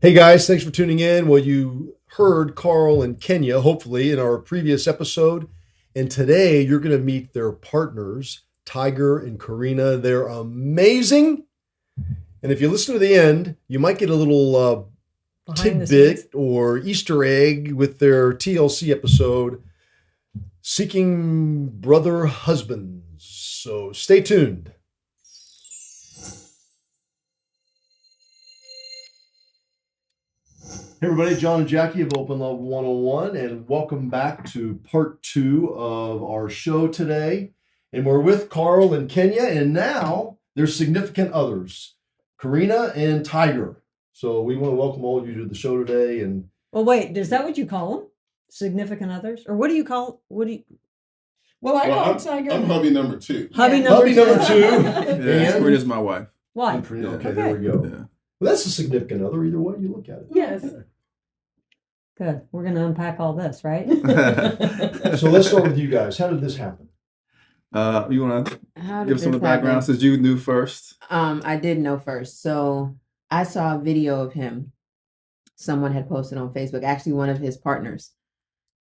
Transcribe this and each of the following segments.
Hey guys, thanks for tuning in. Well, you heard Carl and Kenya, hopefully, in our previous episode. And today you're going to meet their partners, Tiger and Karina. They're amazing. And if you listen to the end, you might get a little tidbit or Easter egg with their TLC episode, Seeking Brother Husbands. So stay tuned. Hey everybody, John and Jackie of Open Love 101, and welcome back to part 2 of our show today. And we're with Carl and Kenya, and now there's significant others, Karina and Tiger. So we want to welcome all of you to the show today. And well, wait, is that what you call them? Significant others? Or what do you call, Well, I call Tiger. I'm hubby number 2. Hubby number 2. Yeah, Karina's my wife. Why? Okay, there we go. Yeah. Well, that's a significant other, either way you look at it. Yes. Good. We're going to unpack all this, right? So let's start with you guys. How did this happen? You want to give some of the background since you knew first? I did know first. So I saw a video of him. Someone had posted on Facebook. Actually, one of his partners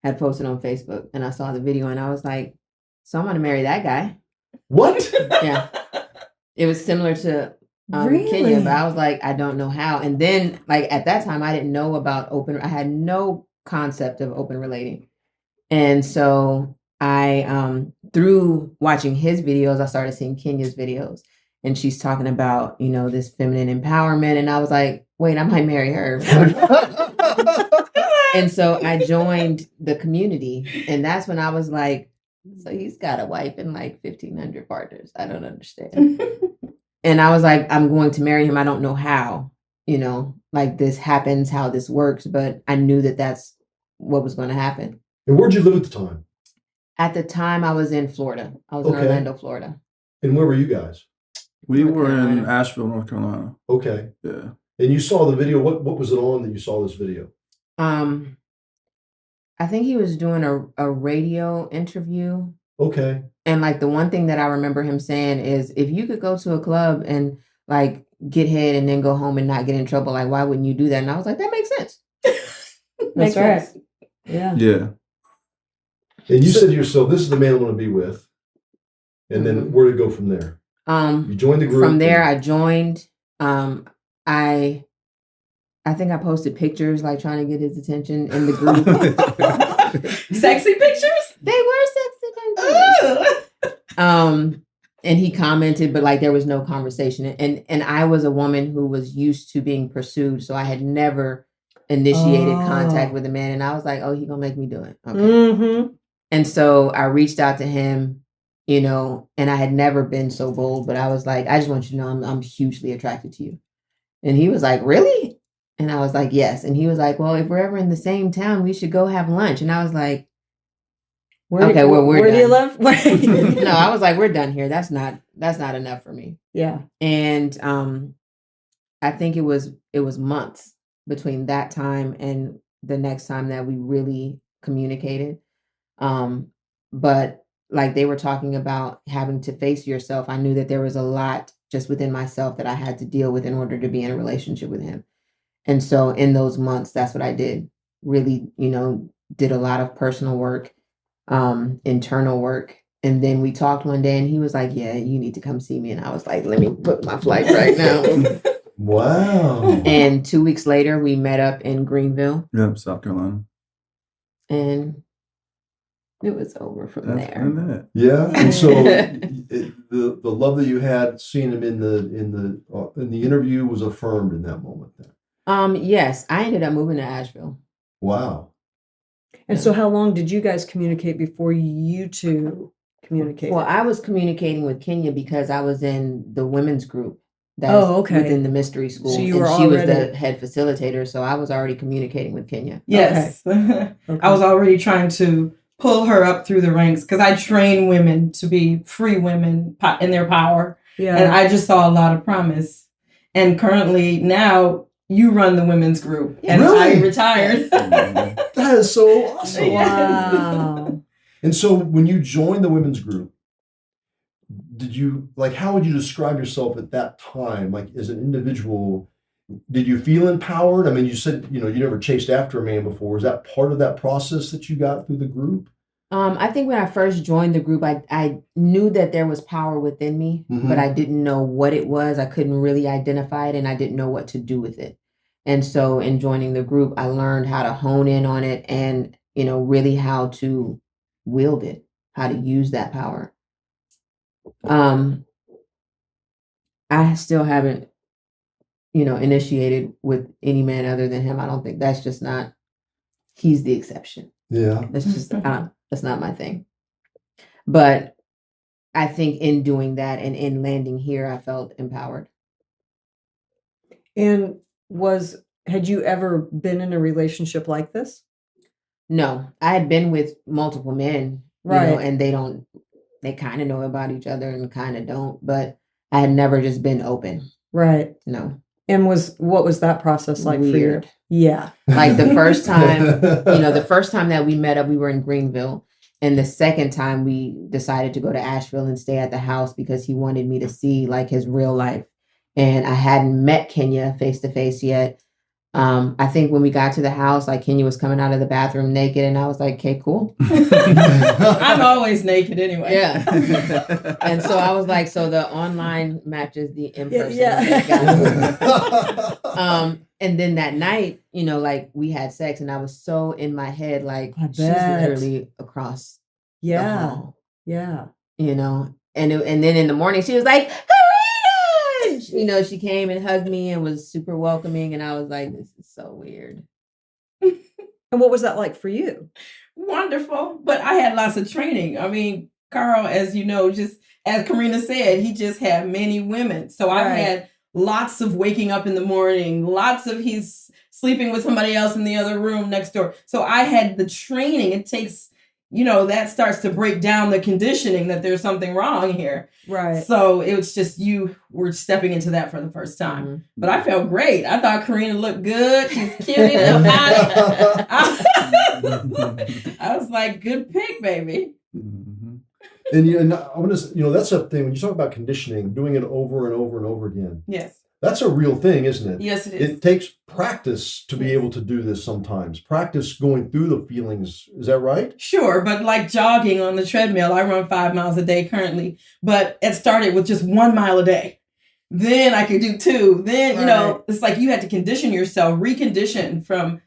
had posted on Facebook. And I saw the video and I was like, so I'm going to marry that guy. What? Yeah. It was similar to really? Kenya, but I was like, I don't know how. And then, like, at that time, I didn't know about I had no concept of open relating. And so I, through watching his videos, I started seeing Kenya's videos. And she's talking about, this feminine empowerment. And I was like, wait, I might marry her. And so I joined the community. And that's when I was like, so he's got a wife and like 1,500 partners. I don't understand. And I was like, I'm going to marry him. I don't know how, like this happens, how this works. But I knew that that's what was going to happen. And where'd you live at the time? At the time, I was in Florida. I was in Orlando, Florida. And where were you guys? We were in Asheville, North Carolina. Okay. Yeah. And you saw the video. What was it on that you saw this video? I think he was doing a radio interview. Okay. And like the one thing that I remember him saying is, if you could go to a club and like get head and then go home and not get in trouble, like why wouldn't you do that? And I was like, that makes sense. That's right. Yeah. Yeah. And you said to yourself, this is the man I want to be with. And then where to go from there? You joined the group. From there, I joined. I think I posted pictures, like trying to get his attention in the group. Sexy pictures? They were sexy pictures. And he commented, but like there was no conversation. And I was a woman who was used to being pursued, so I had never initiated contact with a man. And I was like, oh, he gonna make me do it. Okay. Mm-hmm. And so I reached out to him, and I had never been so bold, but I was like, I just want you to know I'm hugely attracted to you. And he was like, really? And I was like, yes. And he was like, well, if we're ever in the same town, we should go have lunch. And I was like, where do you live? No, I was like, we're done here. That's not enough for me. Yeah. And I think it was months between that time and the next time that we really communicated. But like they were talking about having to face yourself, I knew that there was a lot just within myself that I had to deal with in order to be in a relationship with him. And so in those months, that's what I did. Really, did a lot of personal work, internal work. And then we talked one day and he was like, yeah, you need to come see me. And I was like, let me book my flight right now. Wow. And 2 weeks later, we met up in Greenville. Yeah, South Carolina. And it was over from there. Yeah. And so the love that you had seeing him in the interview was affirmed in that moment then. Yes, I ended up moving to Asheville. Wow. And so how long did you guys communicate before you two communicated? Well, I was communicating with Kenya because I was in the women's group that's within the mystery school. So she was the head facilitator, so I was already communicating with Kenya. Yes. Okay. I was already trying to pull her up through the ranks because I train women to be free women in their power. Yeah. And I just saw a lot of promise. And currently now you run the women's group. And really? I retired. That is so awesome. Wow. And so when you joined the women's group, did you, like, how would you describe yourself at that time, like as an individual? did you feel empowered? I mean, you said, you never chased after a man before. Is that part of that process that you got through the group? I think when I first joined the group, I knew that there was power within me, but I didn't know what it was. I couldn't really identify it, and I didn't know what to do with it. And so in joining the group, I learned how to hone in on it and, really how to wield it, how to use that power. I still haven't, initiated with any man other than him. I don't think that's just not, he's the exception. Yeah. That's just, that's not my thing. But I think in doing that and in landing here, I felt empowered. And had you ever been in a relationship like this? No, I had been with multiple men, right? And they kind of know about each other and kind of don't, but I had never just been open. Right. No. And what was that process like Weird. for you? Yeah. Like the first time, the first time that we met up, we were in Greenville. And the second time we decided to go to Asheville and stay at the house because he wanted me to see like his real life. And I hadn't met Kenya face to face yet. I think when we got to the house, like Kenya was coming out of the bathroom naked, and I was like, "Okay, cool." I'm always naked anyway. Yeah. And so I was like, "So the online matches the in person." Yeah. And then that night, like we had sex, and I was so in my head, like I she's bet. literally across the hall. Yeah. And then in the morning, she was like, she came and hugged me and was super welcoming. And I was like, this is so weird. And what was that like for you? Wonderful. But I had lots of training. I mean, Carl, as you know, just as Karina said, he just had many women. So I had lots of waking up in the morning, lots of he's sleeping with somebody else in the other room next door. So I had the training. It takes, that starts to break down the conditioning that there's something wrong here. Right. So it was just you were stepping into that for the first time. Mm-hmm. But I felt great. I thought Karina looked good. She's cute. I was like, good pick, baby. Mm-hmm. And I want to, that's a thing when you talk about conditioning, doing it over and over and over again. Yes. That's a real thing, isn't it? Yes, it is. It takes practice to be able to do this sometimes. Practice going through the feelings. Is that right? Sure. But like jogging on the treadmill, I run 5 miles a day currently. But it started with just 1 mile a day. Then I could do 2. Then, it's like you had to condition yourself, recondition from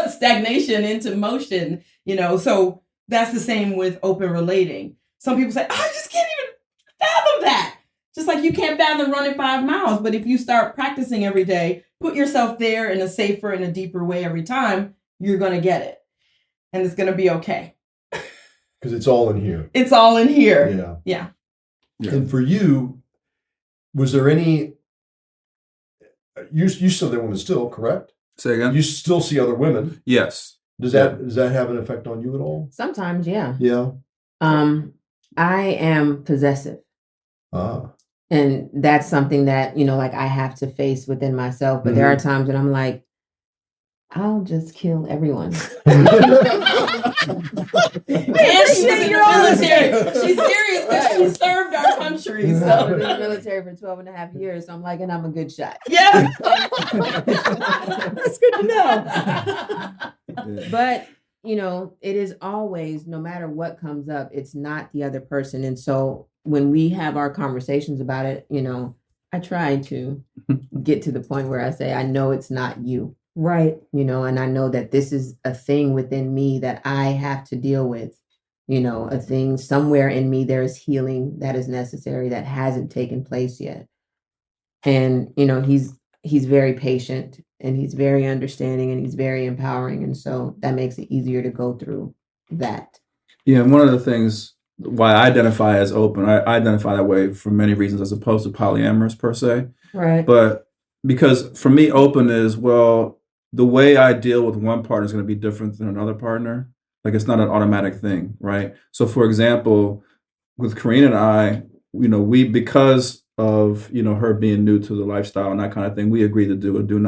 stagnation into motion, So that's the same with open relating. Some people say, I just can't even fathom that. Just like you can't fathom running 5 miles. But if you start practicing every day, put yourself there in a safer and a deeper way every time, you're going to get it. And it's going to be okay. Because it's all in here. It's all in here. Yeah. And for you, was there any, you still there women still, correct? Say again? You still see other women. Yes. Does that have an effect on you at all? Sometimes, yeah. Yeah. I am possessive. Ah. And that's something that, like I have to face within myself. But there are times when I'm like, I'll just kill everyone. And she's in the military. She's serious because she served our country. So. I was in the military for 12 and a half years. So I'm like, and I'm a good shot. Yeah. That's good to know. But, it is always, no matter what comes up, it's not the other person. And so when we have our conversations about it, I try to get to the point where I say, I know it's not you. Right. And I know that this is a thing within me that I have to deal with, a thing somewhere in me, there is healing that is necessary that hasn't taken place yet. And, he's very patient and he's very understanding and he's very empowering. And so that makes it easier to go through that. Yeah. And one of the things why I identify as open, I identify that way for many reasons as opposed to polyamorous per se. Right. But because for me, open is, well, the way I deal with one partner is going to be different than another partner. Like it's not an automatic thing, right? So for example, with Karina and I, we, because of, her being new to the lifestyle and that kind of thing, we agreed to do a don't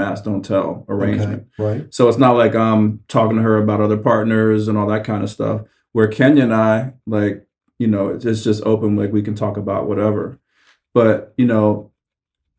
ask, don't tell arrangement. Okay, right. So it's not like I'm talking to her about other partners and all that kind of stuff. Where Kenya and I, like, it's just open, like we can talk about whatever. But,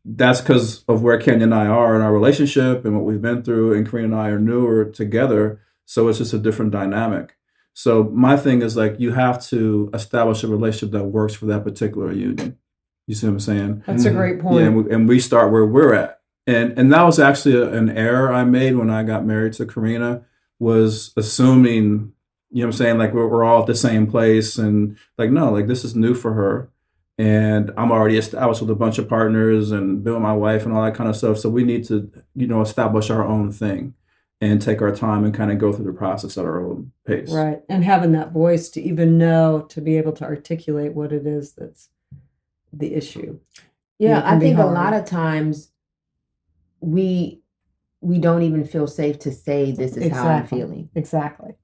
that's because of where Kenya and I are in our relationship and what we've been through, and Karina and I are newer together. So it's just a different dynamic. So my thing is like, you have to establish a relationship that works for that particular union. You see what I'm saying? That's a great point. Yeah, and we start where we're at. And that was actually an error I made when I got married to Karina, was assuming, you know what I'm saying, like we're all at the same place, and like, no, like this is new for her. And I'm already established with a bunch of partners and been with my wife and all that kind of stuff. So we need to, establish our own thing and take our time and kind of go through the process at our own pace. Right. And having that voice to even know, to be able to articulate what it is that's the issue. Yeah, It can I be think a hard. lot of times we don't even feel safe to say this is how I'm Exactly. feeling. Exactly.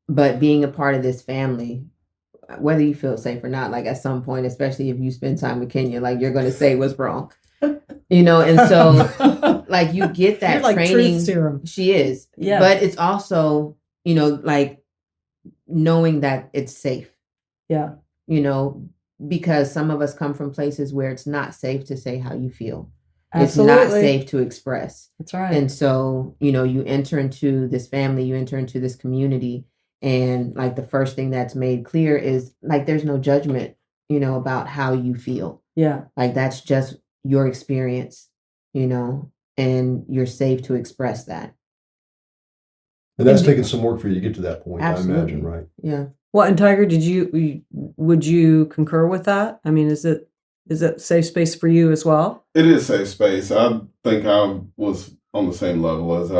But being a part of this family, whether you feel safe or not, like at some point, especially if you spend time with Kenya, like you're going to say what's wrong, and so like you get that You're like training. truth serum. She is. Yeah. But it's also, like knowing that it's safe, Yeah. because some of us come from places where it's not safe to say how you feel. Absolutely. It's not safe to express. That's right. And so, you enter into this family, you enter into this community, and like the first thing that's made clear is like there's no judgment, about how you feel. Yeah. Like that's just your experience, and you're safe to express that. And that's taken some work for you to get to that point, Absolutely. I imagine, right? Yeah. Well, and Tiger, would you concur with that? I mean, is it safe space for you as well? It is safe space. I think I was on the same level as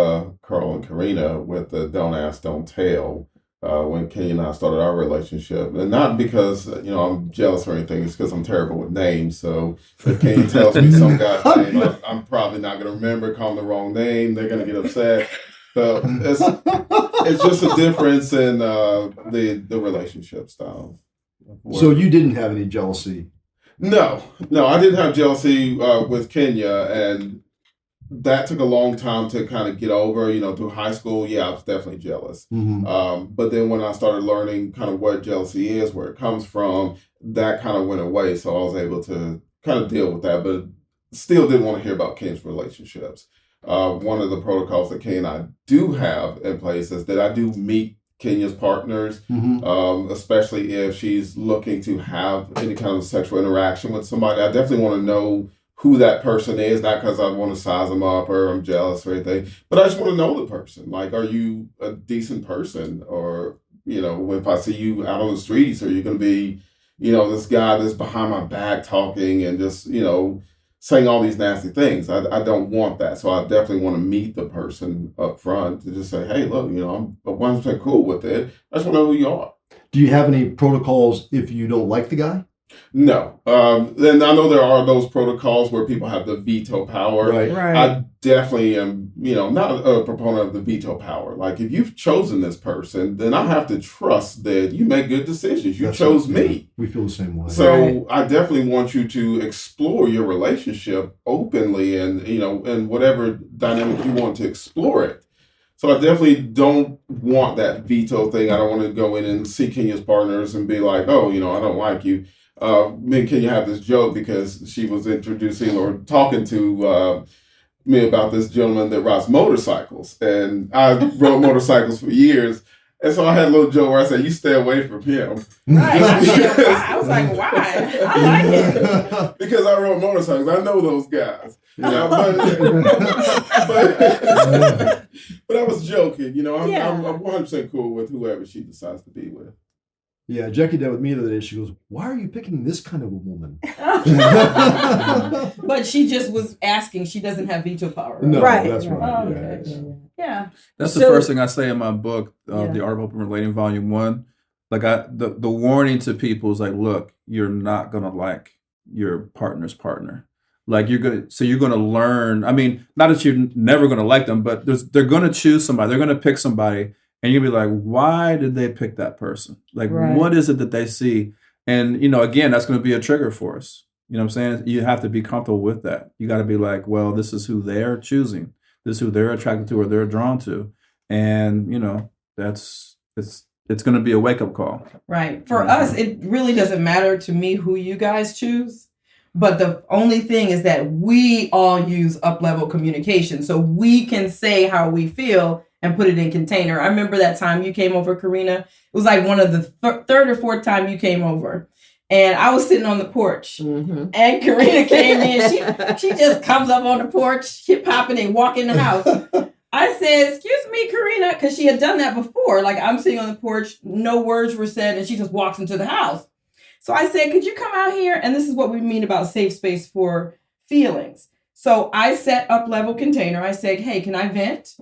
Carl and Karina with the don't ask, don't tell when Kenya and I started our relationship. And not because, I'm jealous or anything. It's because I'm terrible with names. So if Kenya tells me some guy's name, I'm probably not going to remember, call him the wrong name. They're going to get upset. So it's just a difference in the relationship style. So you didn't have any jealousy? No, I didn't have jealousy with Kenya, and that took a long time to kind of get over. Through high school, I was definitely jealous. Mm-hmm. But then when I started learning kind of what jealousy is, where it comes from, that kind of went away. So I was able to kind of deal with that, but still didn't want to hear about Ken's relationships. One of the protocols that Ken and I do have in place is that I do meet Kenya's partners, especially if she's looking to have any kind of sexual interaction with somebody. I definitely want to know who that person is, not because I want to size them up or I'm jealous or anything, but I just want to know the person. Like, are you a decent person? Or, if I see you out on the streets, are you going to be, this guy that's behind my back talking and just, saying all these nasty things? I don't want that. So I definitely want to meet the person up front to just say, hey, look, I'm 100% cool with it. I just want to know who you are. Do you have any protocols if you don't like the guy? No. Then I know there are those protocols where people have the veto power. Right. I definitely am, not a proponent of the veto power. Like, if you've chosen this person, then I have to trust that you make good decisions. You chose me. We feel the same way. So I definitely want you to explore your relationship openly and, and whatever dynamic you want to explore it. So I definitely don't want that veto thing. I don't want to go in and see Kenya's partners and be like, oh, I don't like you. Me and Kenya have this joke because she was introducing or talking to me about this gentleman that rides motorcycles. And I rode motorcycles for years. And so I had a little joke where I said, you stay away from him. Right. I was like, why? I like it. Because I rode motorcycles. I know those guys. But I was joking. I'm 100% cool with whoever she decides to be with. Yeah, Jackie did with me the other day. She goes, why are you picking this kind of a woman? But she just was asking. She doesn't have veto power. No, Right. that's right. Oh, Yeah, okay. it's- Yeah. That's the So- first thing I say in my book, Yeah. The Art of Open Relating, Volume 1. Like the warning to people is like, look, you're not gonna like your partner's partner. Like you're gonna learn. I mean, not that you're never gonna like them, but they're gonna choose somebody. They're gonna pick somebody, and you'll be like, why did they pick that person? Like, Right. what is it that they see? And again, that's gonna be a trigger for us. You know what I'm saying? You have to be comfortable with that. You got to be like, well, this is who they're choosing. This is who they're attracted to or they're drawn to. And, it's going to be a wake up call. Right. For us, it really doesn't matter to me who you guys choose. But the only thing is that we all use up-level communication. So we can say how we feel and put it in container. I remember that time you came over, Karina. It was like one of the third or fourth time you came over. And I was sitting on the porch. Mm-hmm. And Karina came in. She just comes up on the porch, hip hopping and walk in the house. I said, "Excuse me, Karina," because she had done that before. Like, I'm sitting on the porch, no words were said, and she just walks into the house. So I said, "Could you come out here?" And this is what we mean about safe space for feelings. So I set up level container. I said, "Hey, can I vent?"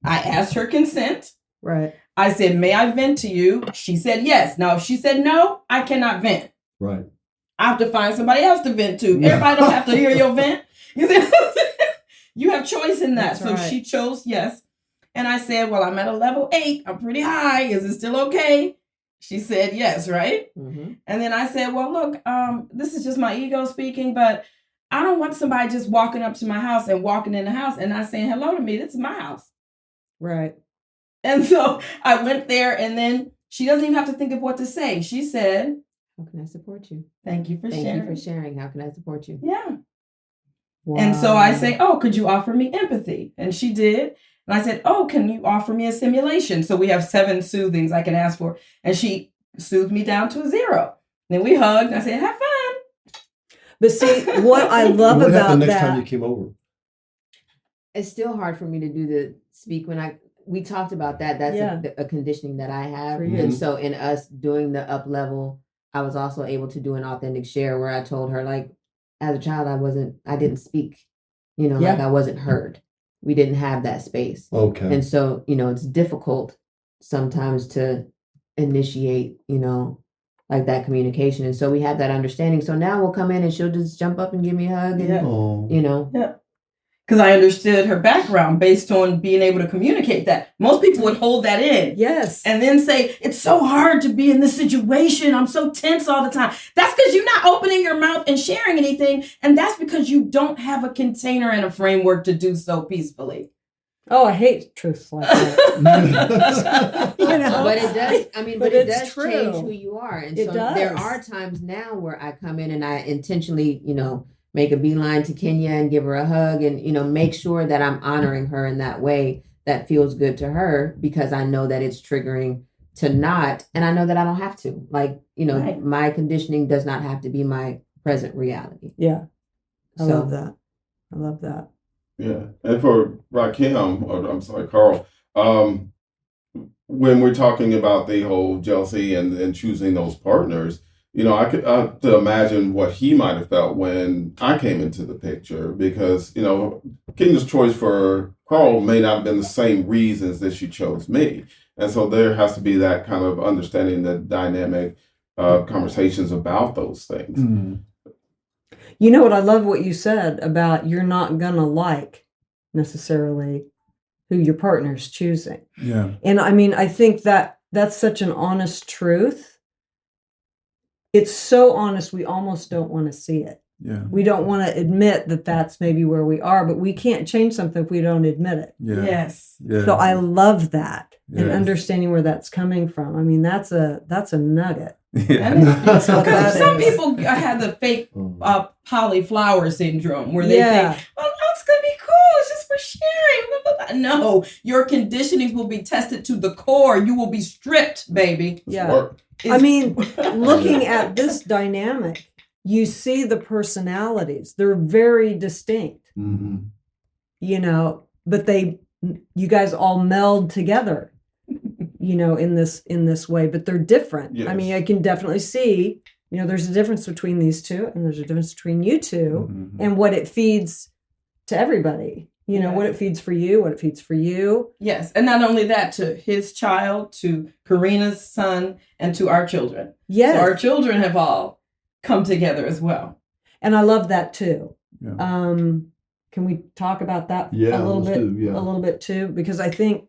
I asked her consent. Right. I said, "May I vent to you?" She said yes. Now, if she said no, I cannot vent. Right. I have to find somebody else to vent to. Everybody don't have to hear your vent. You see? You have choice in that. That's so right. she chose yes. And I said, "Well, I'm at a level 8. I'm pretty high. Is it still okay?" She said yes, right? Mm-hmm. And then I said, "Well, look, this is just my ego speaking, but I don't want somebody just walking up to my house and walking in the house and not saying hello to me. This is my house." Right. And so I went there, and then she doesn't even have to think of what to say. She said, How can I support you? "Thank you for Thank sharing." you for sharing. How can I support you? Yeah. Wow. And so I say, "Oh, could you offer me empathy?" And she did. And I said, "Oh, can you offer me a simulation?" So we have 7 soothings I can ask for. And she soothed me down to a 0. Then we hugged. And I said, "Have fun." But see, what I love What about happened next that. time you came over? It's still hard for me to do the speak when we talked about that. That's Yeah. a conditioning that I have. For you. And so in us doing the up level, I was also able to do an authentic share where I told her, like, as a child, I didn't speak, Yeah. like I wasn't heard. We didn't have that space. Okay. And so, it's difficult sometimes to initiate, like that communication. And so we had that understanding. So now we'll come in and she'll just jump up and give me a hug and, Yeah. Oh. Yeah. Because I understood her background based on being able to communicate that. Most people would hold that in. Yes. And then say, "It's so hard to be in this situation. I'm so tense all the time." That's because you're not opening your mouth and sharing anything. And that's because you don't have a container and a framework to do so peacefully. Oh, I hate truths like that. But it does, but it it's does true. change who you are. And It so does. there are times now where I come in and I intentionally, make a beeline to Kenya and give her a hug and, make sure that I'm honoring her in that way that feels good to her because I know that it's triggering to not, and I know that I don't have to. Like, Right. my conditioning does not have to be my present reality. Yeah. I So- love that. I love that. Yeah, and for Rakim, or I'm sorry, Carl, when we're talking about the whole jealousy and choosing those partners, I could to imagine what he might have felt when I came into the picture because, Kenya's choice for Carl may not have been the same reasons that she chose me. And so there has to be that kind of understanding, the dynamic conversations about those things. Mm. You know what? I love what you said about you're not going to like necessarily who your partner's choosing. Yeah. And I think that that's such an honest truth. It's so honest, we almost don't want to see it. Yeah. We don't want to admit that that's maybe where we are, but we can't change something if we don't admit it. Yeah. Yes. Yeah. So I love that and Yes. understanding understanding where that's coming from. That's a nugget. Yeah. That's what that Because some is. people have the fake polyflower syndrome where they Yeah. think, "Oh, no, it's going to be cool. It's just for sharing." Blah, blah, blah. No, your conditionings will be tested to the core. You will be stripped, baby. Yeah. Work. Looking at this dynamic, you see the personalities. They're very distinct, Mhm. but you guys all meld together, in this way, but they're different. Yes. I can definitely see, there's a difference between these two and there's a difference between you two Mhm. and what it feeds to everybody, Yes. what it feeds for you, what it feeds for you. Yes. And not only that, to his child, to Karina's son, and to our children. Yes. So our children have all come together as well. And I love that too. Yeah. Can we talk about that Yeah, a little let's bit? do, yeah. A little bit too, because I think,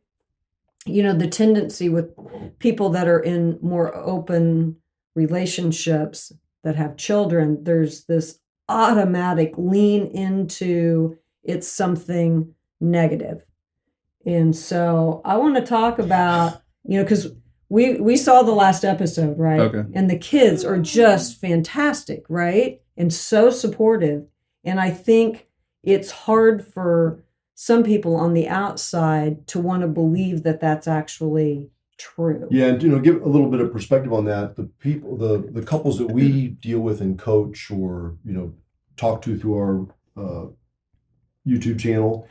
the tendency with people that are in more open relationships that have children, there's this automatic lean into it's something negative. And so I want to talk about, because we saw the last episode, right? Okay. And the kids are just fantastic, right? and so supportive. And I think it's hard for some people on the outside to want to believe that that's actually true. Yeah, and give a little bit of perspective on that. The people, the couples that we deal with and coach, or talk to through our YouTube channel,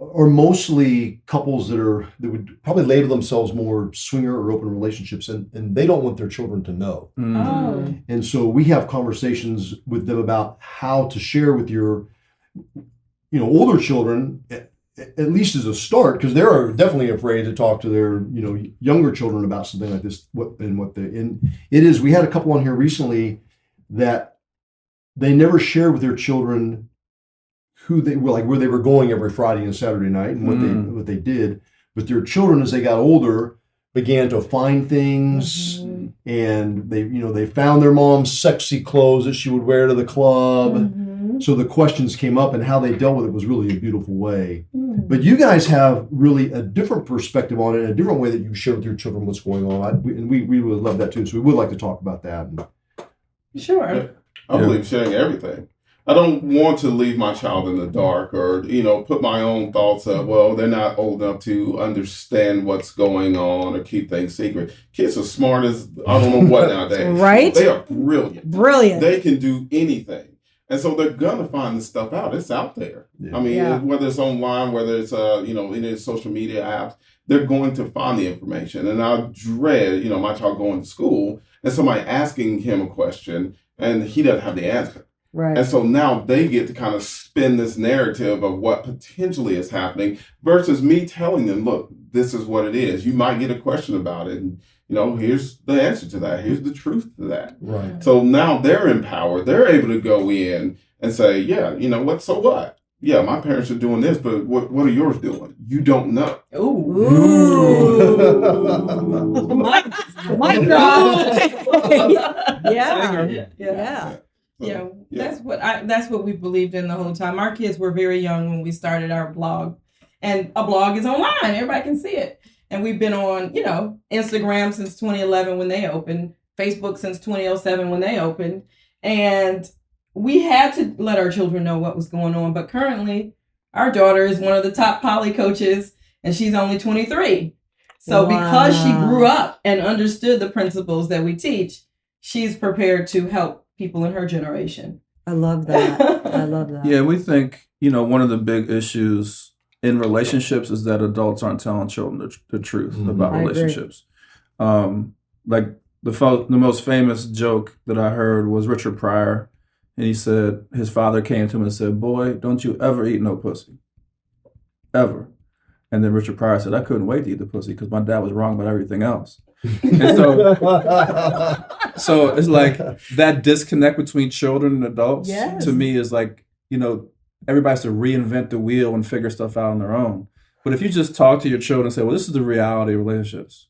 are mostly couples that would probably label themselves more swinger or open relationships, and they don't want their children to know. Oh. And so we have conversations with them about how to share with your older children, at least as a start, because they're definitely afraid to talk to their younger children about something like this. We had a couple on here recently that they never shared with their children who they were, like where they were going every Friday and Saturday night, and what they did. But their children, as they got older, began to find things, and they found their mom's sexy clothes that she would wear to the club. So the questions came up, and how they dealt with it was really a beautiful way. But you guys have really a different perspective on it, and a different way that you share with your children what's going on. We would love that too. So we would like to talk about that. Sure. I believe sharing everything. I don't want to leave my child in the dark, or put my own thoughts up. Well, they're not old enough to understand what's going on or keep things secret. Kids are smart as I don't know what nowadays. Right? They are brilliant. Brilliant. They can do anything. And so they're gonna find this stuff out. It's out there. Yeah. I mean, Yeah. whether it's online, whether it's any social media apps, they're going to find the information. And I dread, my child going to school and somebody asking him a question and he doesn't have the answer. Right. And so now they get to kind of spin this narrative of what potentially is happening versus me telling them, look, this is what it is. You might get a question about it. And, here's the answer to that. Here's the truth to that. Right. So now they're empowered. They're able to go in and say, yeah, what? So what? Yeah, my parents are doing this, but what are yours doing? You don't know. Ooh. My God. Yeah. That's what we believed in the whole time. Our kids were very young when we started our blog, and a blog is online. Everybody can see it. And we've been on, Instagram since 2011 when they opened, Facebook since 2007 when they opened. And we had to let our children know what was going on. But currently, our daughter is one of the top poly coaches, and she's only 23. So because she grew up and understood the principles that we teach, she's prepared to help people in her generation. I love that. Yeah, we think, one of the big issues in relationships is that adults aren't telling children the truth about relationships. Like the most famous joke that I heard was Richard Pryor, and he said his father came to him and said, "Boy, don't you ever eat no pussy, ever." And then Richard Pryor said, "I couldn't wait to eat the pussy because my dad was wrong about everything else." And so it's like that disconnect between children and adults to me is like, everybody has to reinvent the wheel and figure stuff out on their own. But if you just talk to your children and say, well, this is the reality of relationships.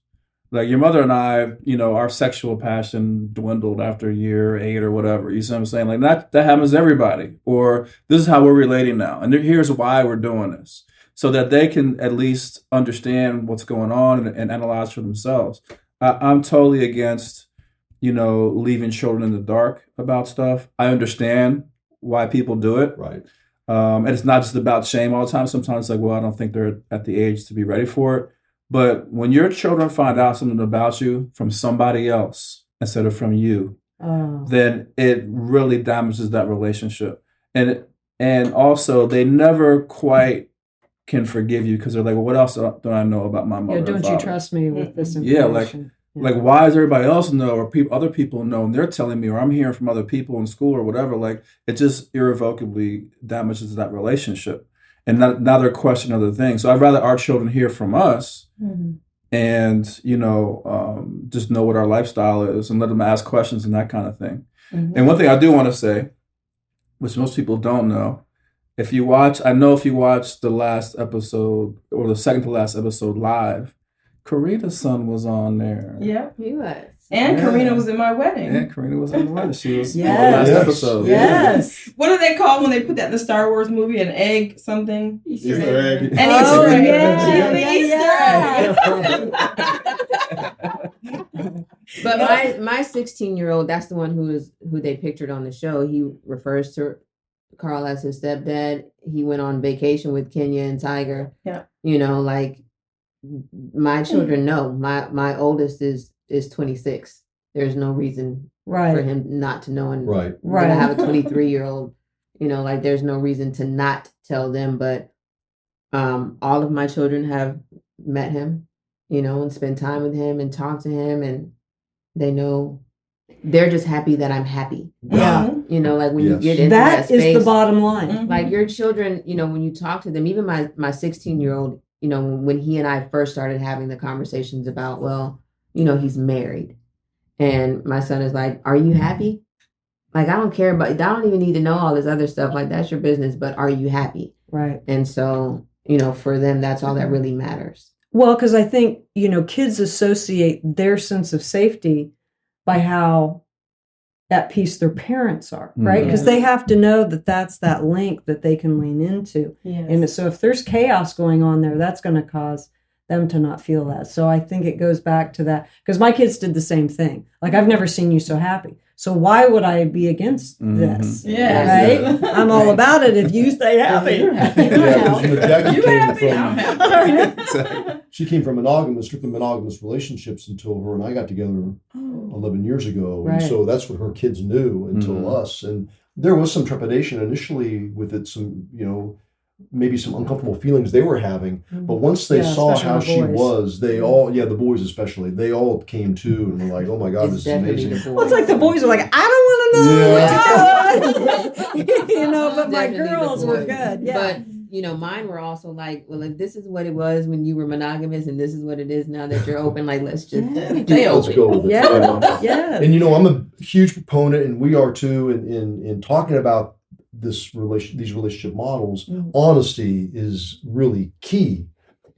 Like your mother and I, our sexual passion dwindled after year 8 or whatever. You see what I'm saying? Like that happens to everybody. Or this is how we're relating now. And here's why we're doing this. So that they can at least understand what's going on and analyze for themselves. I'm totally against, leaving children in the dark about stuff. I understand why people do it. Right. And it's not just about shame all the time. Sometimes it's like, well, I don't think they're at the age to be ready for it. But when your children find out something about you from somebody else instead of from you, then it really damages that relationship. And also, they never quite can forgive you because they're like, well, what else don't I know about my mother? Yeah, don't you trust me with this Yeah, information? like why does everybody else know or other people know and they're telling me or I'm hearing from other people in school or whatever? Like it just irrevocably damages that relationship. And now they're questioning other things. So I'd rather our children hear from us and, just know what our lifestyle is and let them ask questions and that kind of thing. And one thing I do want to say, which most people don't know, if you watch the last episode or the second to last episode live, Karina's son was on there. Yeah. He was. And Karina was in my wedding. Yeah, Karina was in the wedding. She was in the Yes. last episode. Yes. What do they call when they put that in the Star Wars movie? An egg something? Easter egg. An Oh, Easter egg. yeah. She's the Yeah, Easter egg. But my 16-year-old, that's the one who they pictured on the show. He refers to Carl as his stepdad. He went on vacation with Kenya and Tiger. Yeah. Like my children know. My oldest is 26. There's no reason for him not to know. And Right. I have a 23-year-old. Like there's no reason to not tell them. But all of my children have met him, and spent time with him and talked to him, and they know. They're just happy that I'm happy. Yeah. Like when you get into that space, is the bottom line. like your children, when you talk to them, even my 16-year-old, when he and I first started having the conversations about, well, he's married, and my son is like, are you happy? Like, I don't care about, I don't even need to know all this other stuff. Like, that's your business, but are you happy? Right. And so, for them, that's all that really matters. Well, because I think, kids associate their sense of safety by how at peace their parents are, right? Because they have to know that that's that link that they can lean into. Yes. And so if there's chaos going on there, that's going to cause them to not feel that. So I think it goes back to that, because my kids did the same thing. Like, I've never seen you so happy. So why would I be against this? Yes. Right? I'm all about it if you stay happy. You're happy. Yeah, because Jackie You came happy? from, I'm happy. she came from strictly monogamous relationships until her and I got together 11 years ago. Right. And so that's what her kids knew until us. And there was some trepidation initially with it, some, maybe some uncomfortable feelings they were having. But once they saw especially how the she boys. was, they all, the boys especially, they all came to and were like, oh my God, It's this is definitely amazing. the Well, it's like the boys are like, I don't want to know what to do. But my Definitely the girls were boys. good. Yeah. But mine were also like, well, if this is what it was when you were monogamous and this is what it is now that you're open, like, let's just stay Let's open. go with it. Yeah. Yeah. And I'm a huge proponent, and we are too, in talking about these relationship models. Honesty is really key.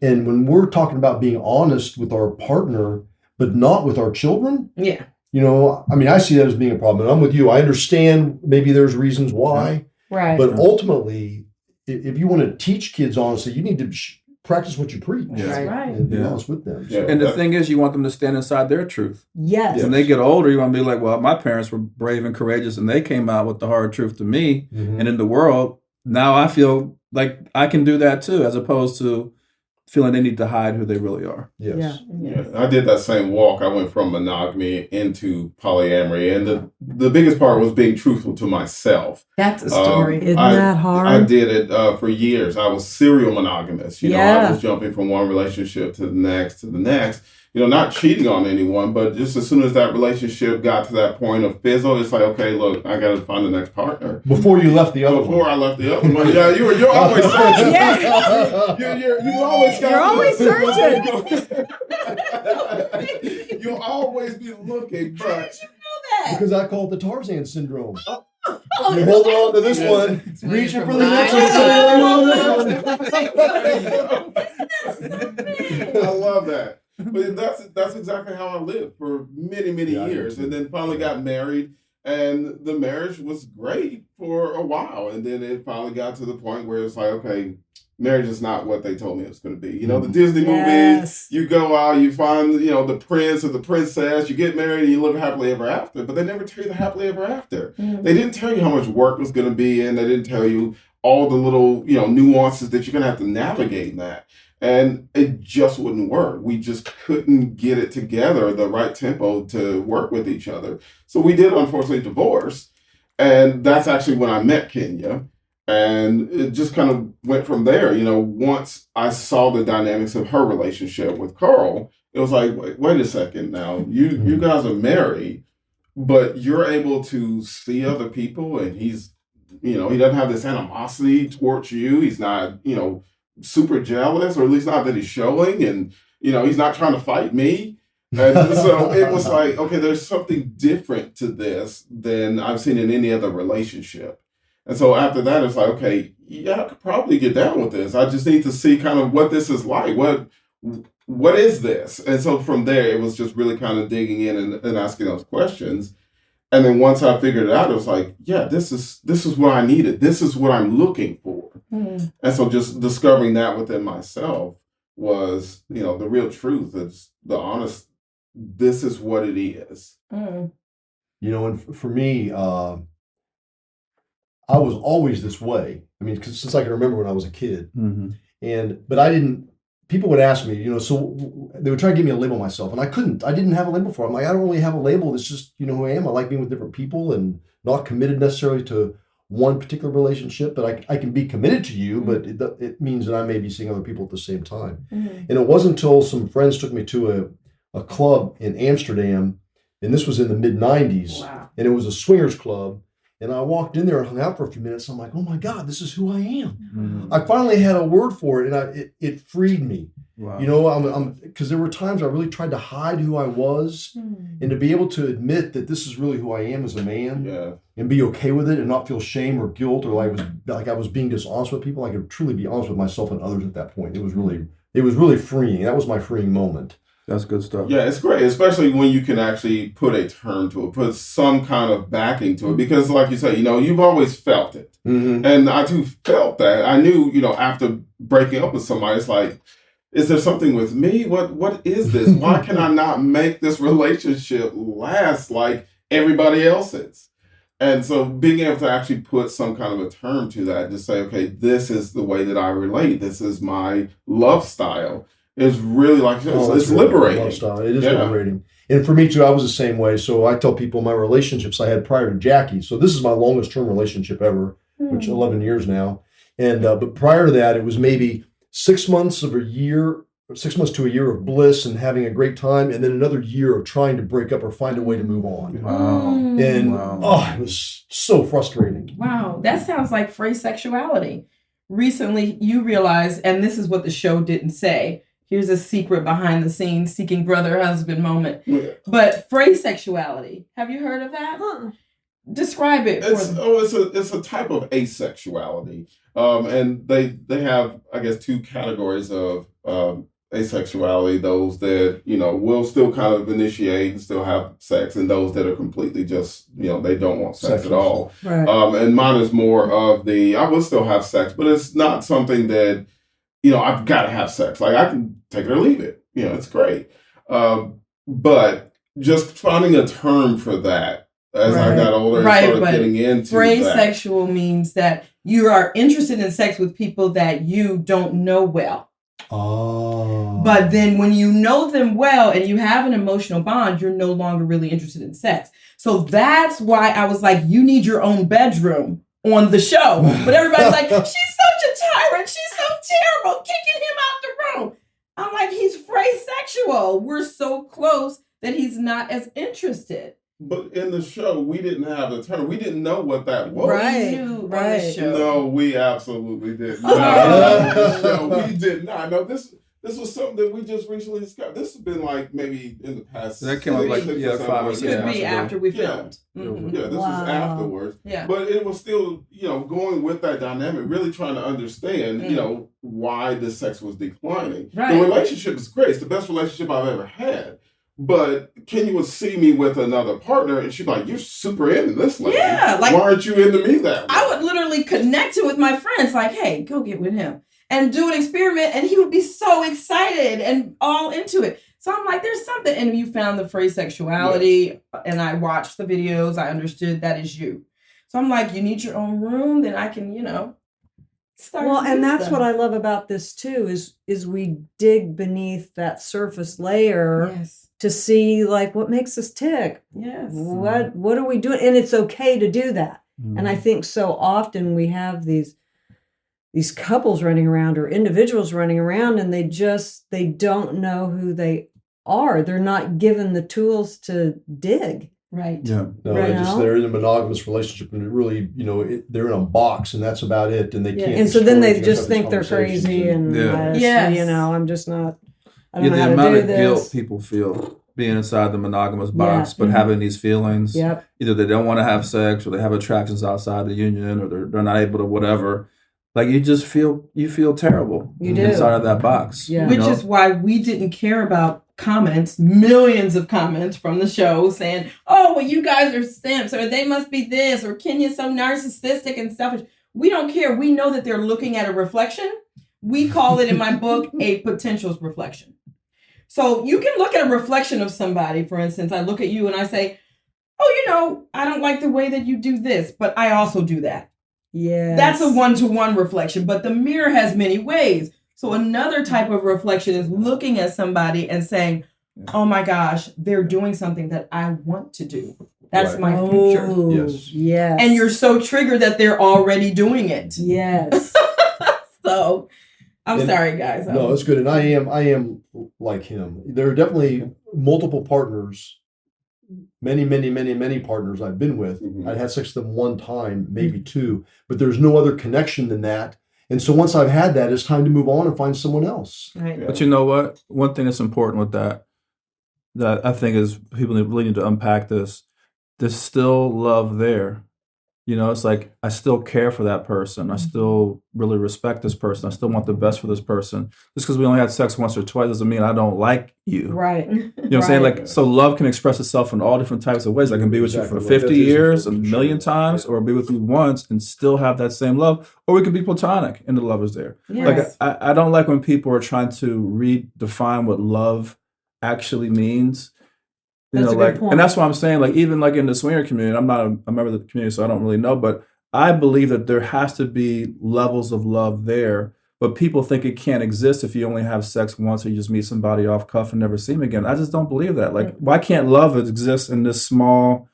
And when we're talking about being honest with our partner, but not with our children, Yeah. I see that as being a problem. And I'm with you. I understand maybe there's reasons why, Right. but ultimately, if you want to teach kids honesty, you need to practice what you preach. Yeah. Right. Right. And be Yeah. honest with them. Yeah. And the thing is, you want them to stand inside their truth. Yes. When they get older, you want to be like, well, my parents were brave and courageous and they came out with the hard truth to me. Mhm. And in the world, now I feel like I can do that too, as opposed to feeling they need to hide who they really are. Yes. Yeah, I did that same walk. I went from monogamy into polyamory, and the biggest part was being truthful to myself. That's a story. Isn't that hard? I did it for years. I was serial monogamous. I Yeah. was jumping from one relationship to the next, not cheating on anyone, but just as soon as that relationship got to that point of fizzle, it's like, okay, look, I got to find the next partner. Before you left the other Before one. I left the other one, yeah, you're always searching. You're always searching. You'll always be looking, but Because I call it the Tarzan syndrome. You're holding on to this one, reaching for the next one. I love that. But that's exactly how I lived for many, many Yeah, I years. do too. And then finally got married, and the marriage was great for a while. And then it finally got to the point where it's like, okay, marriage is not what they told me it was going to be. The Disney movies, Yes. you go out, you find, the prince or the princess, you get married and you live happily ever after. But they never tell you the happily ever after. They didn't tell you how much work was going to be in. They didn't tell you all the little, nuances that you're going to have to navigate in that. And it just wouldn't work. We just couldn't get it together, the right tempo to work with each other. So we did, unfortunately, divorce. And that's actually when I met Kenya. And it just kind of went from there. Once I saw the dynamics of her relationship with Carl, it was like, wait a second now. You guys are married, but you're able to see other people, and he's, he doesn't have this animosity towards you. He's not, super jealous, or at least not that he's showing, and he's not trying to fight me. And so it was like, okay, there's something different to this than I've seen in any other relationship. And so after that, it's like, okay, yeah, I could probably get down with this. I just need to see kind of what this is like. What is this? And so from there, it was just really kind of digging in and asking those questions. And then once I figured it out, it was like, yeah, this is what I needed. This is what I'm looking for. And so just discovering that within myself was, the real truth. It's the honest this is what it is. Mm. You know, and for me, I was always this way. I mean, 'cause since I can remember when I was a kid, but I didn't. People would ask me, you know, so they would try to give me a label myself, and I couldn't. I didn't have a label for it. I'm like, I don't really have a label. It's just, you know, who I am. I like being with different people and not committed necessarily to one particular relationship. But I can be committed to you, but it means that I may be seeing other people at the same time. And it wasn't until some friends took me to a club in Amsterdam, and this was in the mid '90s, and it was a swingers club. And I walked in there and hung out for a few minutes. I'm like, oh my God, this is who I am. I finally had a word for it, and it freed me. Wow. You know, because there were times I really tried to hide who I was, and to be able to admit that this is really who I am as a man, and be okay with it, and not feel shame or guilt or like I was being dishonest with people. I could truly be honest with myself and others at that point. It was really freeing. That was my freeing moment. That's good stuff. Yeah, it's great, especially when you can actually put a term to it, put some kind of backing to it, because like you say, you know, you've always felt it. And I too felt that. I knew, you know, after breaking up with somebody, it's like, is there something with me? What is this? Why can I not make this relationship last like everybody else's? And so being able to actually put some kind of a term to that, to say, okay, this is the way that I relate. This is my love style. Is really like, it's liberating. Lifestyle. It is liberating. And for me too, I was the same way. So I tell people my relationships I had prior to Jackie. So this is my longest term relationship ever, which 11 years now. And but prior to that, it was maybe 6 months of a year, 6 months to a year of bliss and having a great time, and then another year of trying to break up or find a way to move on. Wow. And it was so frustrating. Wow, that sounds like free sexuality. Recently, you realized, and this is what the show didn't say. Here's a secret behind the scenes seeking brother husband moment. But free sexuality. Have you heard of that? Describe it. It's a type of asexuality. And they have, I guess, two categories of asexuality. Those that, you know, will still kind of initiate and still have sex, and those that are completely just, you know, they don't want sex at all. Right. And mine is more of I will still have sex, but it's not something that, you know, I've got to have sex. Like, I can take it or leave it. You know, it's great. But just finding a term for that as I got older and started getting into free that. Sexual means that you are interested in sex with people that you don't know well. Oh. But then when you know them well and you have an emotional bond, you're no longer really interested in sex. So that's why I was like, you need your own bedroom on the show. But everybody's like, she's such a tyrant. She's so terrible, kicking him out the room. I'm like, he's free sexual. We're so close that he's not as interested. But in the show, we didn't have the term. We didn't know what that was. Right. We knew on Right. the show. No, we absolutely didn't. No, we did not. No, this was something that we just recently discovered. This has been like maybe in the past. That came up like 5 or 6 Could months be ago. after we filmed. Yeah, this was afterwards. Yeah. But it was still, you know, going with that dynamic, really trying to understand, you know, why the sex was declining. Right. The relationship is great. It's the best relationship I've ever had. But Kenya would see me with another partner, and she'd be like, "You're super into this lady. Yeah, like, why aren't you into me that way?" I would literally connect it with my friends, like, hey, go get with him and do an experiment. And he would be so excited and all into it. So I'm like, there's something. And you found the free sexuality, and I watched the videos. I understood that is you. So I'm like, you need your own room, then I can, you know, start. Well, and that's stuff. what I love about this too, is we dig beneath that surface layer. Yes. To see like what makes us tick. Yes. What are we doing? And it's okay to do that. And I think so often we have these couples running around or individuals running around, and they don't know who they are. They're not given the tools to dig. Right. Yeah. No, Right. they're in a monogamous relationship, and it really, you know, they're in a box, and that's about it. And they can't. And so then they explore, just have think these they're conversations crazy and Yes. you know, I'm just not. I don't know the how to amount do of this. guilt people feel being inside the monogamous box, but Mhm. having these feelings, Yep. either they don't want to have sex, or they have attractions outside the union, or they're not able to whatever. Like, you feel terrible You do. inside of that box. Yeah. you Which know? is why we didn't care about comments, millions of comments from the show saying, oh, well, you guys are simps, or they must be this, or Kenya's so narcissistic and selfish. We don't care. We know that they're looking at a reflection. We call it in my book a potentials reflection. So you can look at a reflection of somebody. For instance, I look at you and I say, oh, I don't like the way that you do this, but I also do that. Yeah. That's a one-to-one reflection, but the mirror has many ways. So another type of reflection is looking at somebody and saying, oh my gosh, they're doing something that I want to do. That's Right. my future. Yes. Yes. And you're so triggered that they're already doing it. Yes. So I'm sorry, guys. No, it's good. And I am like him. There are definitely multiple partners, many partners I've been with. I'd had sex with them one time, maybe two, but there's no other connection than that. And so once I've had that, it's time to move on and find someone else. Right. But you know what? One thing that's important with that I think is people really need to unpack this. There's still love there. You know, it's like, I still care for that person. I still really respect this person. I still want the best for this person. Just because we only had sex once or twice doesn't mean I don't like you. Right. You know what I'm saying? Like, so love can express itself in all different types of ways. I can be with you for 50 years, a million times, or be with you once and still have that same love. Or we could be platonic and the love is there. Yes. Like, I don't like when people are trying to redefine what love actually means. You That's know, a good like, point. and that's why I'm saying, like, even like in the swinger community, I'm not a member of the community, so I don't really know, but I believe that there has to be levels of love there. But people think it can't exist if you only have sex once or you just meet somebody off cuff and never see them again. I just don't believe that. Like, why can't love exist in this small,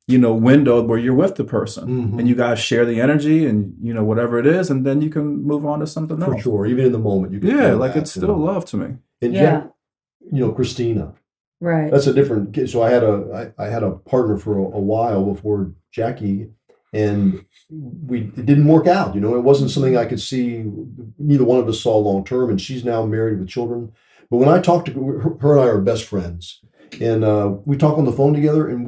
window where you're with the person and you guys share the energy and, whatever it is, and then you can move on to something else. For sure. Even in the moment, you can Yeah, feel like that, it's still love to me. And Yeah. yet, Christina. Right. That's a different. So I had a partner for a while before Jackie, and it didn't work out. It wasn't something I could see. Neither one of us saw long term, and she's now married with children. But when I talked to her and I are best friends, and we talk on the phone together, and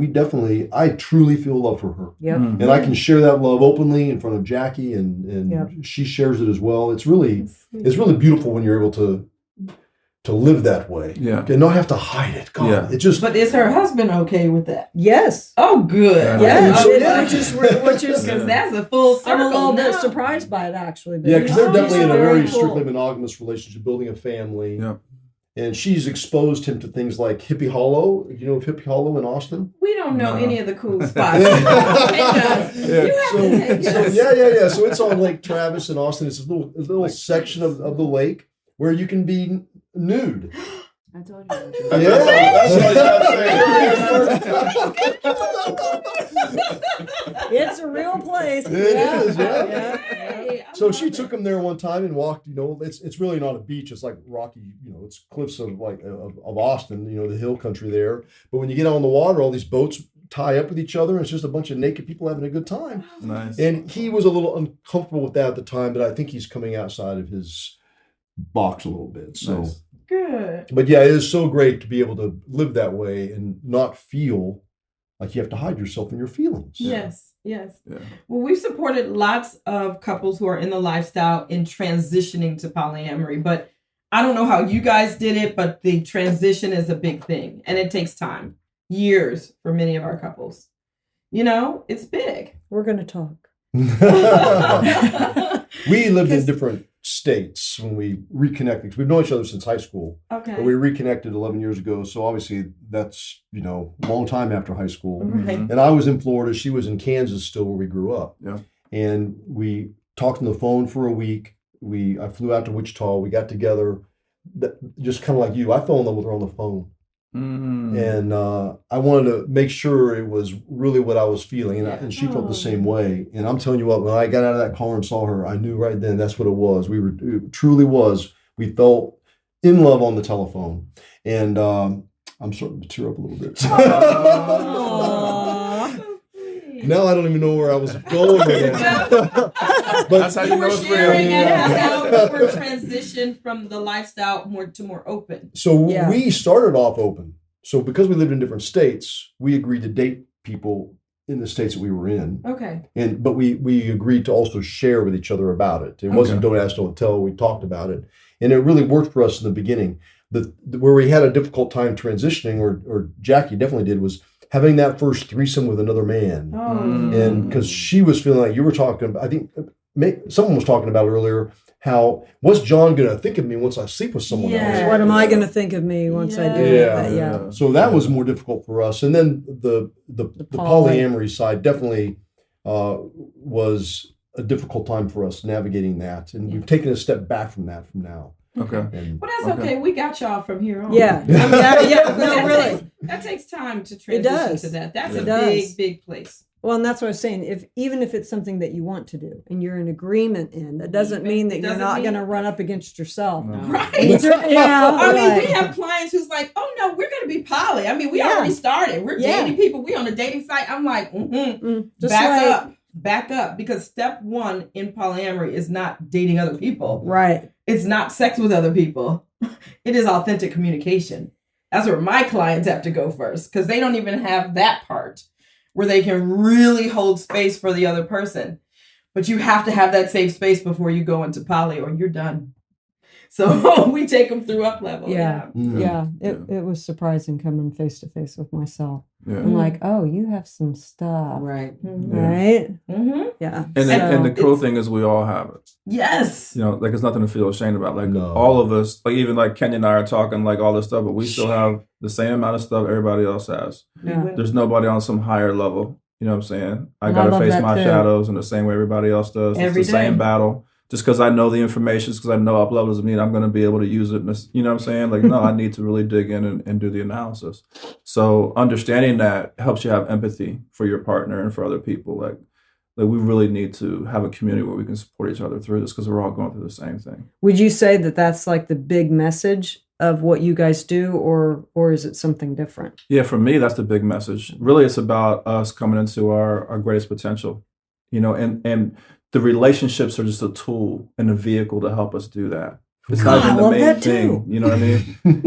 I truly feel love for her. Yep. And I can share that love openly in front of Jackie, and Yep. she shares it as well. It's really beautiful when you're able to live that way, and not have to hide it. God, it just. But is her husband okay with that? Yes. Oh, good. Yes. Okay. Which is Because that's a full circle. I'm a little bit now. surprised by it actually. But Yeah, because they're definitely in a very cool. strictly monogamous relationship, building a family. Yeah. And she's exposed him to things like Hippie Hollow. You know Hippie Hollow in Austin? We don't know No. any of the cool spots. Take us. You have to take us. Yeah. So it's on Lake Travis in Austin. It's a little section of the lake where you can be nude. I told you. That's all you gotta say. It's a real place. It is, yeah. Hey, I So love she it. took him there one time and walked. It's really not a beach. It's like rocky. It's cliffs of Austin. The hill country there. But when you get on the water, all these boats tie up with each other, and it's just a bunch of naked people having a good time. Nice. And he was a little uncomfortable with that at the time, but I think he's coming outside of his box a little bit. So, Nice. Good. but yeah, it is so great to be able to live that way and not feel like you have to hide yourself in your feelings. Yes. Yeah. Well, we've supported lots of couples who are in the lifestyle in transitioning to polyamory, but I don't know how you guys did it, but the transition is a big thing and it takes time, years for many of our couples. It's big. We're going to talk. We lived in different states when we reconnected, because we've known each other since high school. Okay. But we reconnected 11 years ago, so obviously that's a long time after high school. Right. And I was in Florida, she was in Kansas still, where we grew up. Yeah. And we talked on the phone for a week. I flew out to Wichita. We got together, just kind of like you. I fell in love with her on the phone. And I wanted to make sure it was really what I was feeling, and she felt the same way. And I'm telling you what, when I got out of that car and saw her, I knew right then that's what it was. It truly was. We felt in love on the telephone, and I'm starting to tear up a little bit. Now I don't even know where I was going with it. But That's how you know it's real. How we're transitioned from the lifestyle more open. So Yeah. we started off open. So because we lived in different states, we agreed to date people in the states that we were in. Okay. But we agreed to also share with each other about it. It wasn't don't ask, don't tell. We talked about it. And it really worked for us in the beginning. Where we had a difficult time transitioning, or Jackie definitely did, was having that first threesome with another man. Oh. And because she was feeling like you were talking about, I think someone was talking about earlier, what's John going to think of me once I sleep with someone else? What am I going to think of me once I do that? Yeah. So that was more difficult for us. And then the polyamory side definitely was a difficult time for us navigating that. And we've taken a step back from that from now. Okay. Well, that's okay. We got y'all from here on. Yeah. No, really. That takes time to transition to that. That's a big place. Well, and that's what I was saying. Even if it's something that you want to do and you're in agreement in, that doesn't mean that you're not going to run up against yourself. No. Right. I mean, we have clients who's like, oh no, we're going to be poly. I mean, we already started. We're dating people. We on a dating site. I'm like, back up. Because step one in polyamory is not dating other people. Right. It's not sex with other people. It is authentic communication. That's where my clients have to go first, because they don't even have that part where they can really hold space for the other person. But you have to have that safe space before you go into poly, or you're done. So we take them through up level. It was surprising coming face to face with myself. Yeah. I'm like, oh, you have some stuff. Right. Mm-hmm. Right? Mm-hmm. Yeah. And the cool thing is we all have it. Yes. You know, like it's nothing to feel ashamed about. Like all of us, like even like Kenya and I are talking like all this stuff, but we still have the same amount of stuff everybody else has. Yeah. There's nobody on some higher level. You know what I'm saying? I got to face my shadows in the same way everybody else does. It's the same battle. Just because I know the information, because I know up levels of need, I'm going to be able to use it. You know what I'm saying? Like, no, I need to really dig in and do the analysis. So understanding that helps you have empathy for your partner and for other people. Like we really need to have a community where we can support each other through this, because we're all going through the same thing. Would you say that that's like the big message of what you guys do, or is it something different? Yeah, for me, that's the big message. Really, it's about us coming into our greatest potential, you know, and the relationships are just a tool and a vehicle to help us do that. It's not even the main thing, you know what I mean?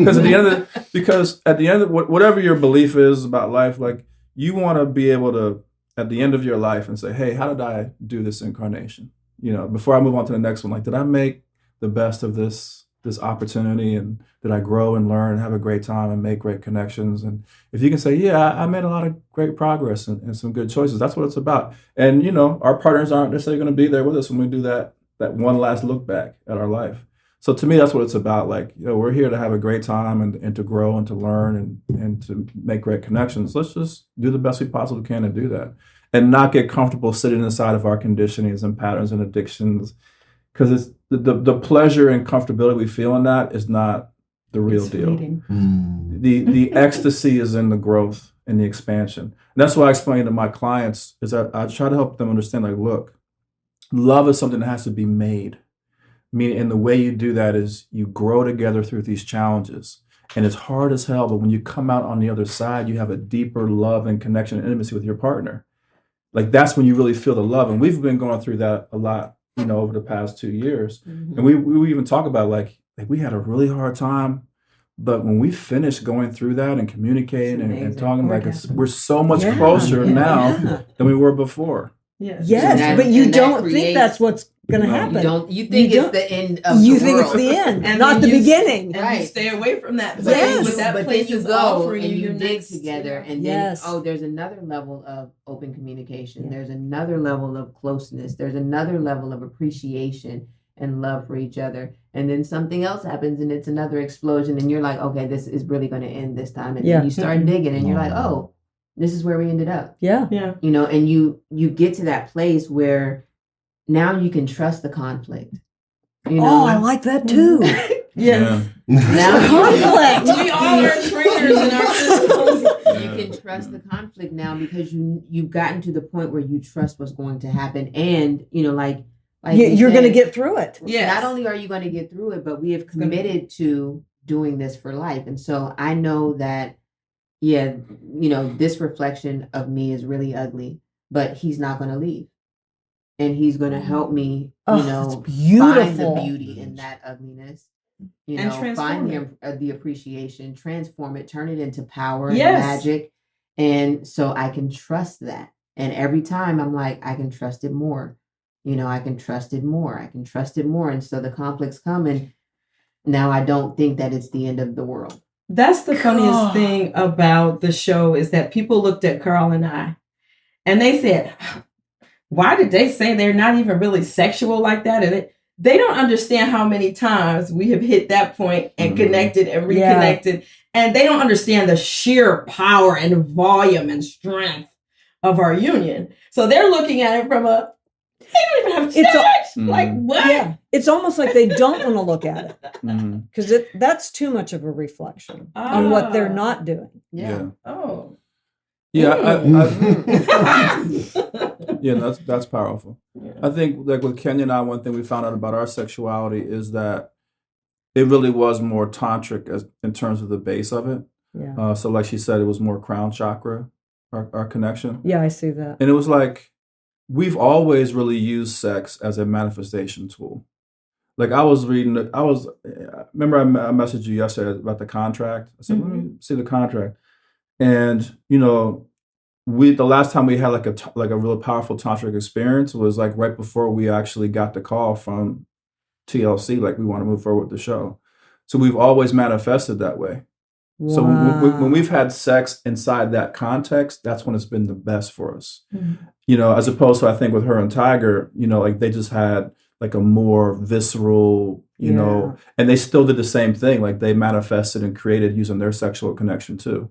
Because at the end of whatever your belief is about life, like you want to be able to, at the end of your life, and say, hey, how did I do this incarnation? You know, before I move on to the next one, like, did I make the best of this opportunity, and did I grow and learn and have a great time and make great connections? And if you can say, yeah, I made a lot of great progress and some good choices, that's what it's about. And, you know, our partners aren't necessarily going to be there with us when we do that one last look back at our life. So to me, that's what it's about. Like, you know, we're here to have a great time and to grow and to learn and to make great connections. Let's just do the best we possibly can to do that, and not get comfortable sitting inside of our conditionings and patterns and addictions. Because it's the pleasure and comfortability we feel in that is not the real deal. The ecstasy is in the growth and the expansion. And that's why I explain to my clients is that I try to help them understand, like, look, love is something that has to be made. Meaning, and the way you do that is you grow together through these challenges. And it's hard as hell, but when you come out on the other side, you have a deeper love and connection and intimacy with your partner. Like, that's when you really feel the love. And we've been going through that a lot, you know, over the past 2 years. Mm-hmm. And we even talk about like we had a really hard time, but when we finished going through that and communicating and talking, like we're so much closer now than we were before. Yes, but you don't think that's what's going to happen. You think it's the end of the world. You think it's the end, and not the beginning. And you stay away from that. But then you go and you dig together, and then, there's another level of open communication. There's another level of closeness. There's another level of appreciation and love for each other. And then something else happens, and it's another explosion, and you're like, okay, this is really going to end this time. And then you start digging, and you're like, oh, this is where we ended up. Yeah. You know, and you get to that place where now you can trust the conflict. You know? Oh, I like that too. Yes. Now conflict. We all are trainers in our systems. You can trust the conflict now because you've gotten to the point where you trust what's going to happen, and you know, like you're going to get through it. Yeah. Not only are you going to get through it, but we have committed to doing this for life, and so I know that. Yeah, you know, this reflection of me is really ugly, but he's not going to leave. And he's going to help me, you know, find the beauty in that ugliness. You know, find the appreciation, transform it, turn it into power and magic. And so I can trust that. And every time I'm like, I can trust it more. You know, I can trust it more. I can trust it more. And so the conflicts come, and now I don't think that it's the end of the world. That's the funniest thing about the show is that people looked at Carl and I, and they said, why did they say they're not even really sexual like that? And they don't understand how many times we have hit that point and connected and reconnected. And they don't understand the sheer power and volume and strength of our union. So they're looking at it from they don't even have sex. Like, what? Yeah. It's almost like they don't want to look at it. Because that's too much of a reflection on what they're not doing. Yeah. Oh. Yeah, yeah, that's powerful. Yeah. I think like with Kenya and I, one thing we found out about our sexuality is that it really was more tantric in terms of the base of it. Yeah. So like she said, it was more crown chakra, our connection. Yeah, I see that. And it was like, we've always really used sex as a manifestation tool. Like I remember I messaged you yesterday about the contract. I said, let me see the contract. And, you know, the last time we had like a real powerful tantric experience was like right before we actually got the call from TLC, like we want to move forward with the show. So we've always manifested that way. Wow. So when we've had sex inside that context, that's when it's been the best for us. You know, as opposed to I think with her and Tiger, you know, like they just had like a more visceral, you know, and they still did the same thing. Like they manifested and created using their sexual connection too.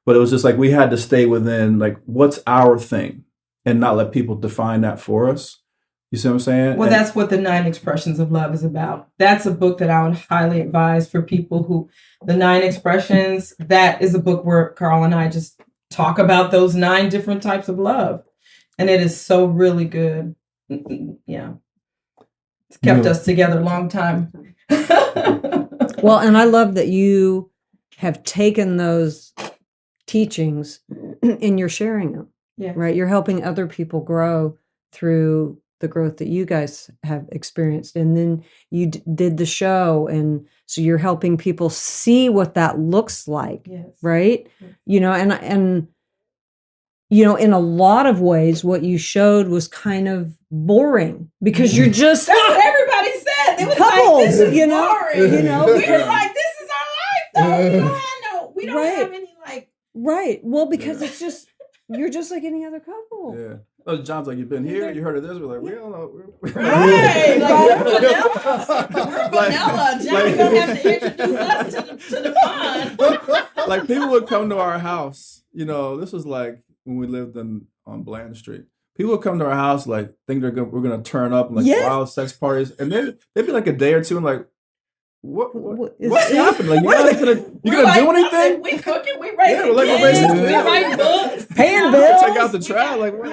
But it was just like we had to stay within like what's our thing and not let people define that for us. You see what I'm saying? Well, that's what the 9 Expressions of Love is about. That's a book that I would highly advise for people who, the 9 Expressions, that is a book where Carl and I just talk about those 9 different types of love. And it is so really good. Yeah. It's kept us together a long time. Well, and I love that you have taken those teachings and you're sharing them. Yeah. Right? You're helping other people grow through the growth that you guys have experienced. And then you did the show. And so you're helping people see what that looks like. Yes. Right? Yes. You know, and you know, in a lot of ways, what you showed was kind of boring because you're just that's what everybody said. It was couples, like, this is you know, boring. You know, we were like, this is our life, though. We don't have any like. Right. Well, because it's just you're just like any other couple. Yeah. Oh, John's like, you've been here, you heard of this. We're like, we don't know. Right. Like, we're vanilla. We're vanilla. John don't have to introduce us to the pond. Like, people would come to our house. You know, this was like when we lived on Bland Street. People would come to our house, like, think we're going to turn up, like, wild sex parties. And then they'd be like a day or two and like, what's happening? Like, you gonna do anything? We cooking, we raising kids, we writing books, paying bills. Check out the trial. Like, what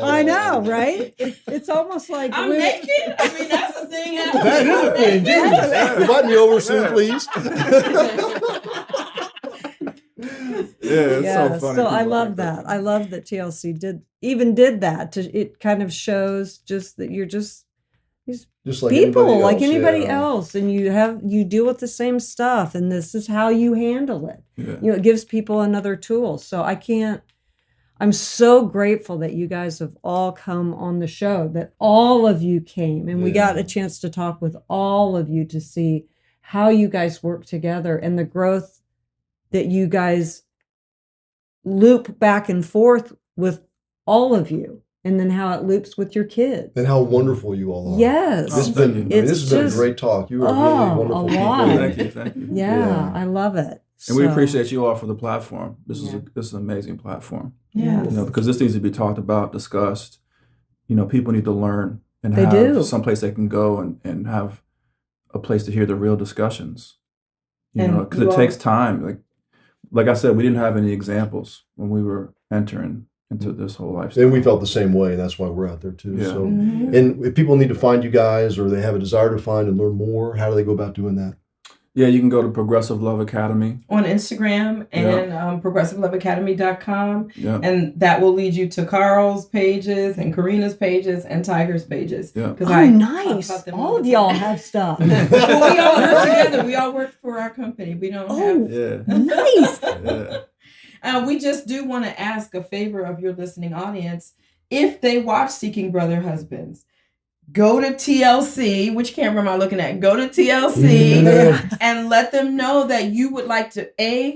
I know, right? It's almost like I'm naked. I mean, that's a thing. That is a thing. Jesus. Invite me over soon, please. It's so funny. So I love that. I love that TLC did that. It kind of shows just that you're just like people like anybody else, and you deal with the same stuff, and this is how you handle it. You know, it gives people another tool. So I'm so grateful that you guys have all come on the show, that all of you came, and we got a chance to talk with all of you to see how you guys work together and the growth that you guys loop back and forth with all of you. And then how it loops with your kids. And how wonderful you all are. Yes. This has been a great talk. You are really wonderful people. Thank you. Yeah, I love it. And we appreciate you all for the platform. This is an amazing platform. Yeah. You know, because this needs to be talked about, discussed. You know, people need to learn and have someplace they can go and have a place to hear the real discussions. You know, because it takes time. Like I said, we didn't have any examples when we were entering into this whole lifestyle. And we felt the same way. That's why we're out there too. Yeah. So, and if people need to find you guys, or they have a desire to find and learn more, how do they go about doing that? Yeah, you can go to Progressive Love Academy on Instagram and progressiveloveacademy.com. Yeah. And that will lead you to Carl's pages and Karina's pages and Tiger's pages. Yeah. Nice. All of y'all have stuff. Well, we all work together. We all work for our company. We don't have. Nice. We just do want to ask a favor of your listening audience. If they watch Seeking Brother Husbands, go to TLC. Which camera am I looking at? Go to TLC and let them know that you would like to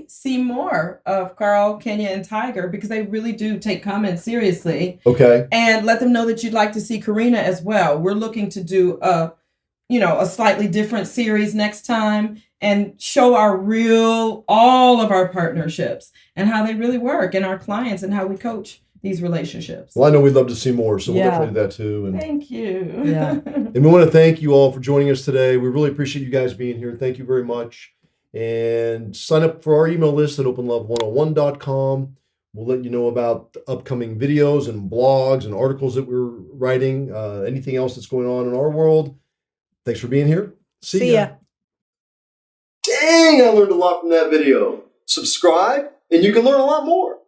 see more of Carl, Kenya, and Tiger, because they really do take comments seriously. Okay. And let them know that you'd like to see Karina as well. We're looking to do a slightly different series next time and show all of our partnerships and how they really work, and our clients and how we coach these relationships. Well, I know we'd love to see more, so we'll definitely do that too. And thank you. Yeah. And we want to thank you all for joining us today. We really appreciate you guys being here. Thank you very much. And sign up for our email list at openlove101.com. We'll let you know about the upcoming videos and blogs and articles that we're writing, anything else that's going on in our world. Thanks for being here. See ya. Dang, I learned a lot from that video. Subscribe, and you can learn a lot more.